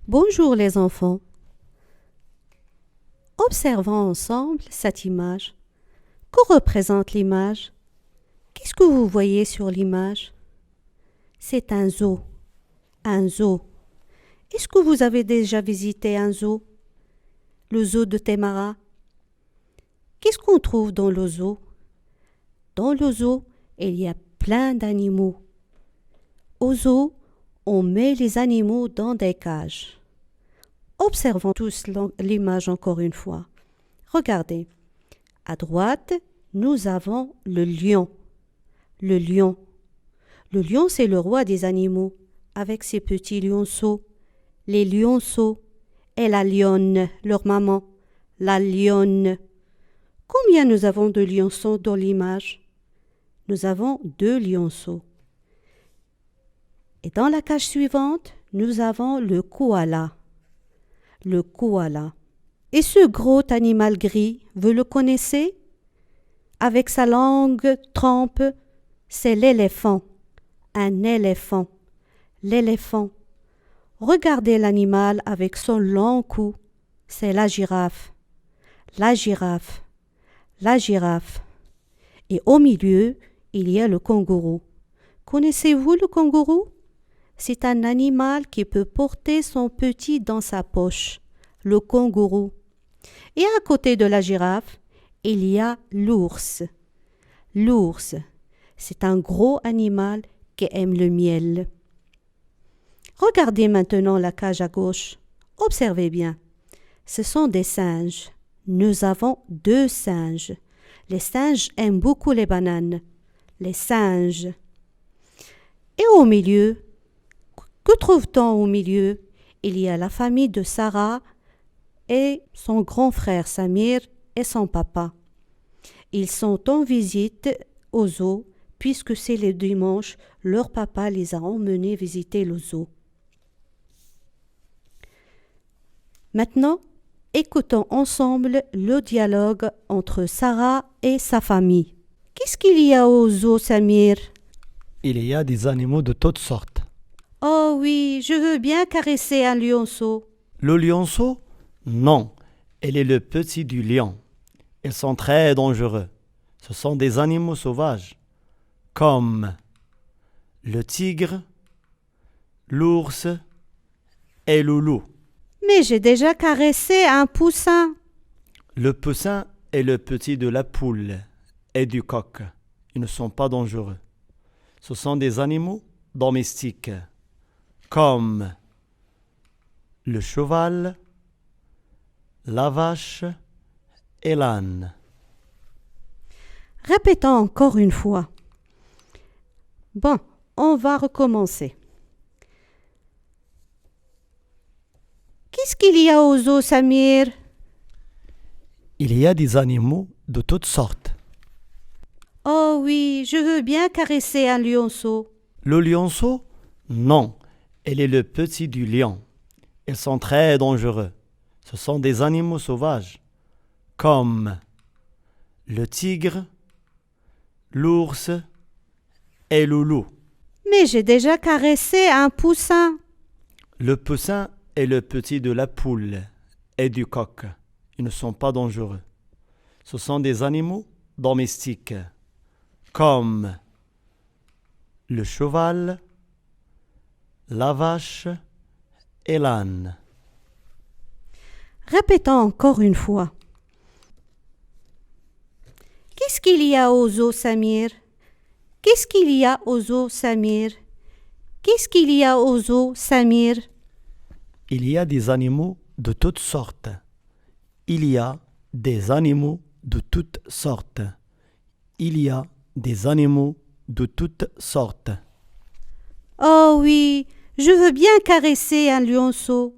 Bonjour les enfants. Observons ensemble cette image. Que représente l'image? Qu'est-ce que vous voyez sur l'image? C'est un zoo. Un zoo. Est-ce que vous avez déjà visité un zoo? Le zoo de Témara. Qu'est-ce qu'on trouve dans le zoo? Dans le zoo, il y a plein d'animaux. Au zoo, on met les animaux dans des cages. Observons tous l'image encore une fois. Regardez. À droite, nous avons le lion. Le lion. Le lion, c'est le roi des animaux, avec ses petits lionceaux. Les lionceaux. Et la lionne, leur maman. La lionne. Combien nous avons de lionceaux dans l'image? Nous avons 2 lionceaux. Et dans la cage suivante, nous avons le koala. Le koala. Et ce gros animal gris, vous le connaissez? Avec sa langue trempe, c'est l'éléphant. Un éléphant. L'éléphant. Regardez l'animal avec son long cou. C'est la girafe. La girafe. La girafe. Et au milieu, il y a le kangourou. Connaissez-vous le kangourou? C'est un animal qui peut porter son petit dans sa poche. Le kangourou. Et à côté de la girafe, il y a l'ours. L'ours, c'est un gros animal qui aime le miel. Regardez maintenant la cage à gauche. Observez bien. Ce sont des singes. Nous avons 2 singes. Les singes aiment beaucoup les bananes. Les singes. Et au milieu, que trouve-t-on au milieu? Il y a la famille de Sarah et son grand frère Samir et son papa. Ils sont en visite au zoo puisque c'est le dimanche, leur papa les a emmenés visiter le zoo. Maintenant, écoutons ensemble le dialogue entre Sarah et sa famille. Qu'est-ce qu'il y a au zoo, Samir? Il y a des animaux de toutes sortes. Oh oui, je veux bien caresser un lionceau. Le lionceau? Non, il est le petit du lion. Ils sont très dangereux. Ce sont des animaux sauvages, comme le tigre, l'ours et le loup. Mais j'ai déjà caressé un poussin. Le poussin est le petit de la poule et du coq. Ils ne sont pas dangereux. Ce sont des animaux domestiques, comme le cheval, la vache et l'âne. Répétons encore une fois. Bon, on va recommencer. Qu'est-ce qu'il y a au zoo, Samir? Il y a des animaux de toutes sortes. Oh oui, je veux bien caresser un lionceau. Le lionceau? Non, il est le petit du lion. Ils sont très dangereux. Ce sont des animaux sauvages, comme le tigre, l'ours et le loup. Mais j'ai déjà caressé un poussin. Le poussin est le petit de la poule et du coq. Ils ne sont pas dangereux. Ce sont des animaux domestiques, comme le cheval, la vache et l'âne. Répétons encore une fois. Qu'est-ce qu'il y a au zoo, Samir? Qu'est-ce qu'il y a au zoo, Samir? Qu'est-ce qu'il y a au zoo, Samir? Il y a des animaux de toutes sortes. Il y a des animaux de toutes sortes. Il y a des animaux de toutes sortes. Oh oui, je veux bien caresser un lionceau.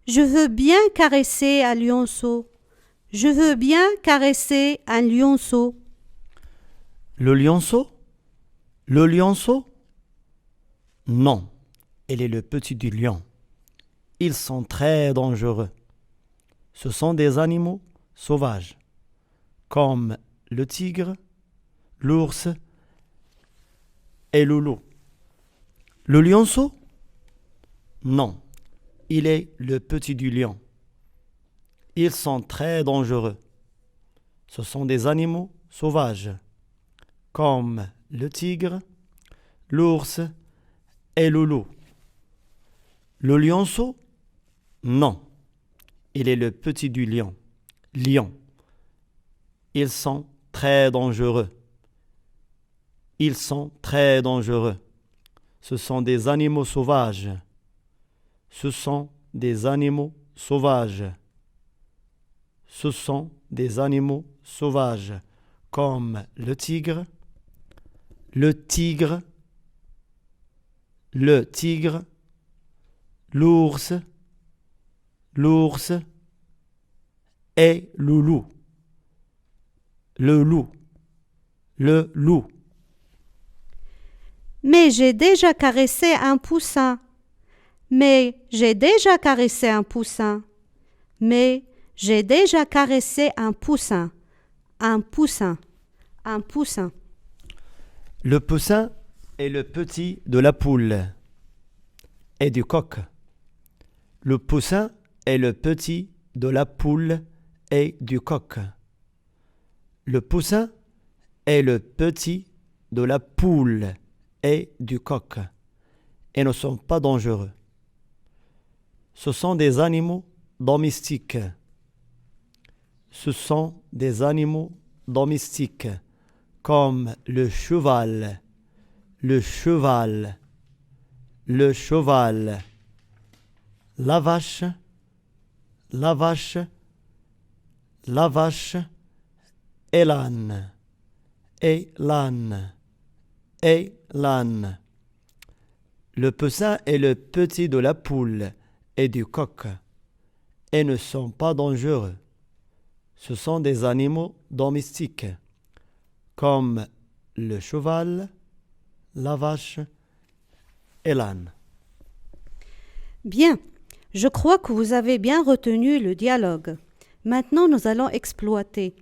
Je veux bien caresser un lionceau. Je veux bien caresser un lionceau. Le lionceau? Le lionceau? Non, il est le petit du lion. Ils sont très dangereux. Ce sont des animaux sauvages, comme le tigre, l'ours et le loup. Le lionceau? Non, Il est le petit du lion. Ils sont très dangereux. Ce sont des animaux sauvages, comme le tigre, l'ours et le loup. Le lionceau? Non. Il est le petit du lion. Lion. Ils sont très dangereux. Ils sont très dangereux. Ce sont des animaux sauvages. Ce sont des animaux sauvages. Ce sont des animaux sauvages, comme le tigre, l'ours, l'ours et le loup. Le loup. Le loup. Mais j'ai déjà caressé un poussin. Mais j'ai déjà caressé un poussin. Mais j'ai déjà caressé un poussin. Un poussin. Un poussin. Le poussin est le petit de la poule et du coq. Le poussin est le petit de la poule et du coq. Le poussin est le petit de la poule et du coq et ne sont pas dangereux. Ce sont des animaux domestiques. Ce sont des animaux domestiques comme le cheval, la vache, et l'âne, Le poussin est le petit de la poule et du coq et ne sont pas dangereux. Ce sont des animaux domestiques comme le cheval, la vache et l'âne. Bien, je crois que vous avez bien retenu le dialogue. Maintenant, nous allons exploiter.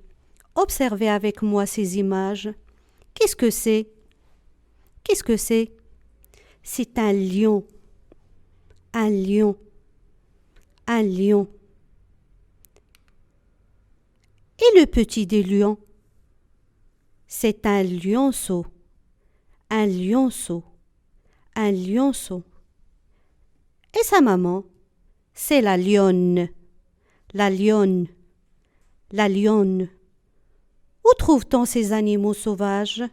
Observez avec moi ces images. Qu'est-ce que c'est? Qu'est-ce que c'est? C'est un lion. Un lion. Un lion. Et le petit des lions? C'est un lionceau. Un lionceau. Un lionceau. Et sa maman? C'est la lionne. La lionne. La lionne. Où trouve-t-on ces animaux sauvages?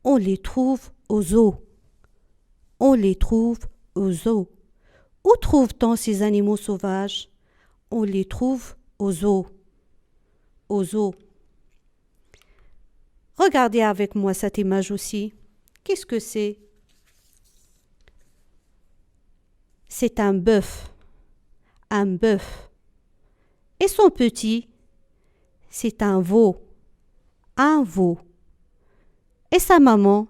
On les trouve aux zoos. On les trouve aux zoos. Où trouve-t-on ces animaux sauvages? On les trouve aux zoos. Aux zoos. Regardez avec moi cette image aussi. Qu'est-ce que c'est? C'est un bœuf. Un bœuf. Et son petit? C'est un veau. Un veau. Et sa maman?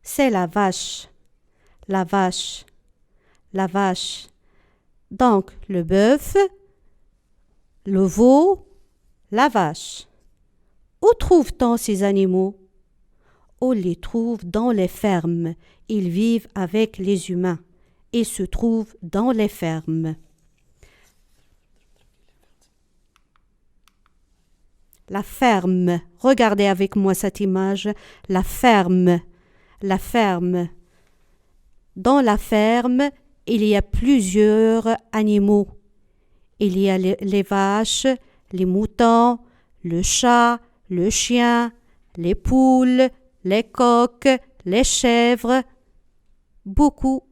C'est la vache. La vache. La vache. Donc, le bœuf, le veau, la vache. Où trouve-t-on ces animaux? On les trouve dans les fermes. Ils vivent avec les humains. Ils se trouvent dans les fermes. La ferme. Regardez avec moi cette image. La ferme. La ferme. Dans la ferme, il y a plusieurs animaux. Il y a les vaches, les moutons, le chat, le chien, les poules, les coqs, les chèvres. Beaucoup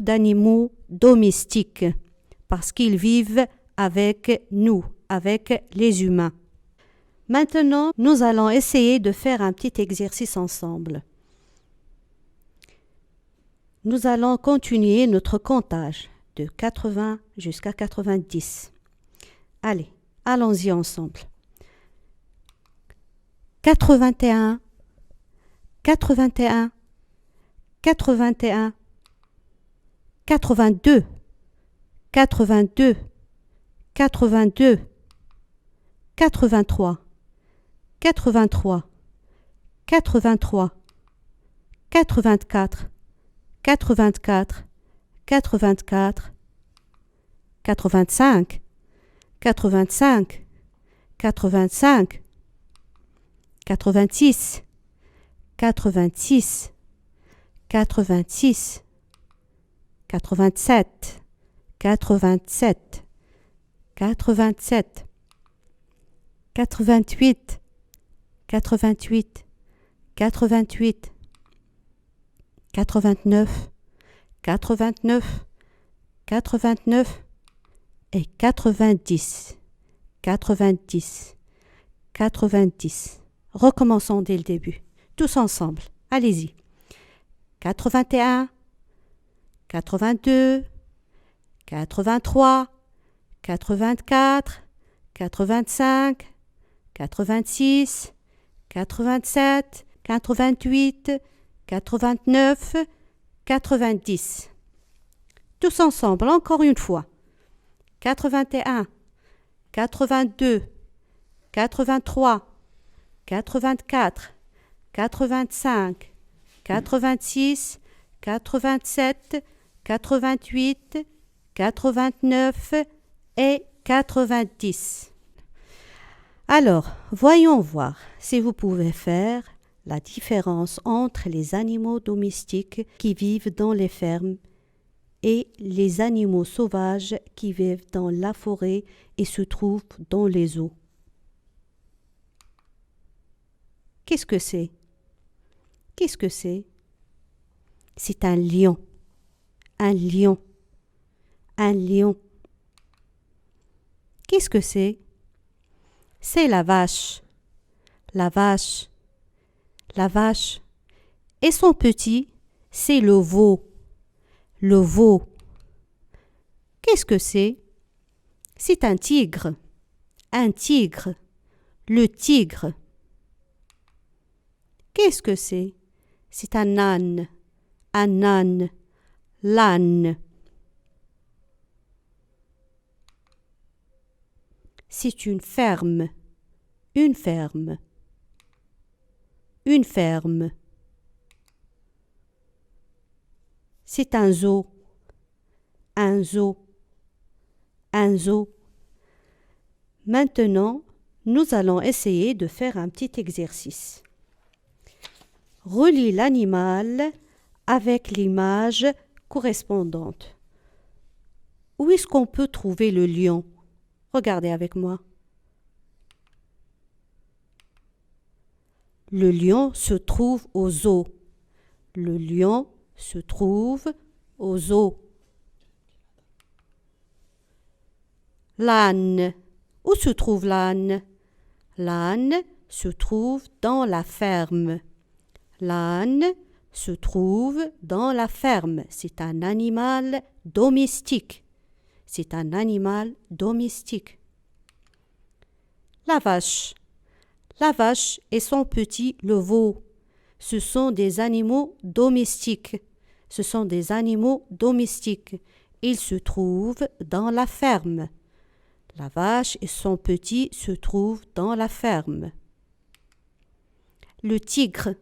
d'animaux domestiques parce qu'ils vivent avec nous, avec les humains. Maintenant, nous allons essayer de faire un petit exercice ensemble. Nous allons continuer notre comptage de 80 jusqu'à 90. Allez, allons-y ensemble. 81, 81, 81, 82, 82, 82, 83, 83, 83, 84, 84, 84, 85, 85, 85, 86, 86, 86, 87, 87, 87, 88, 88, 88, 89, 89, 89 et 90, 90, 90. Recommençons dès le début, tous ensemble. Allez-y. 81, 82, 83, 84, 85, 86, 87, 88, 89, 90. Tous ensemble, encore une fois. 81, 82, 83, 84, 85, 86, 87, 88, 89 et 90. Alors, voyons voir si vous pouvez faire la différence entre les animaux domestiques qui vivent dans les fermes et les animaux sauvages qui vivent dans la forêt et se trouvent dans les eaux. Qu'est-ce que c'est? Qu'est-ce que c'est? C'est un lion. Un lion. Un lion. Qu'est-ce que c'est? C'est la vache. La vache. La vache. Et son petit, c'est le veau. Le veau. Qu'est-ce que c'est? C'est un tigre. Un tigre. Le tigre. Qu'est-ce que c'est? C'est un âne. Un âne. L'âne. C'est une ferme. Une ferme. Une ferme. C'est un zoo. Un zoo. Un zoo. Maintenant, nous allons essayer de faire un petit exercice. Relie l'animal avec l'image correspondante. Où est-ce qu'on peut trouver le lion? Regardez avec moi. Le lion se trouve au zoo. Le lion se trouve au zoo. L'âne. Où se trouve l'âne? L'âne se trouve dans la ferme. L'âne se trouve dans la ferme. C'est un animal domestique. C'est un animal domestique. La vache. La vache et son petit, le veau. Ce sont des animaux domestiques. Ce sont des animaux domestiques. Ils se trouvent dans la ferme. La vache et son petit se trouvent dans la ferme. Le tigre.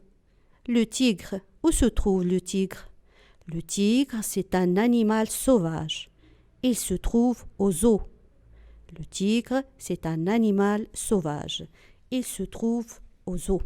Le tigre. Où se trouve le tigre? Le tigre, c'est un animal sauvage. Il se trouve au zoo. Le tigre, c'est un animal sauvage. Il se trouve au zoo.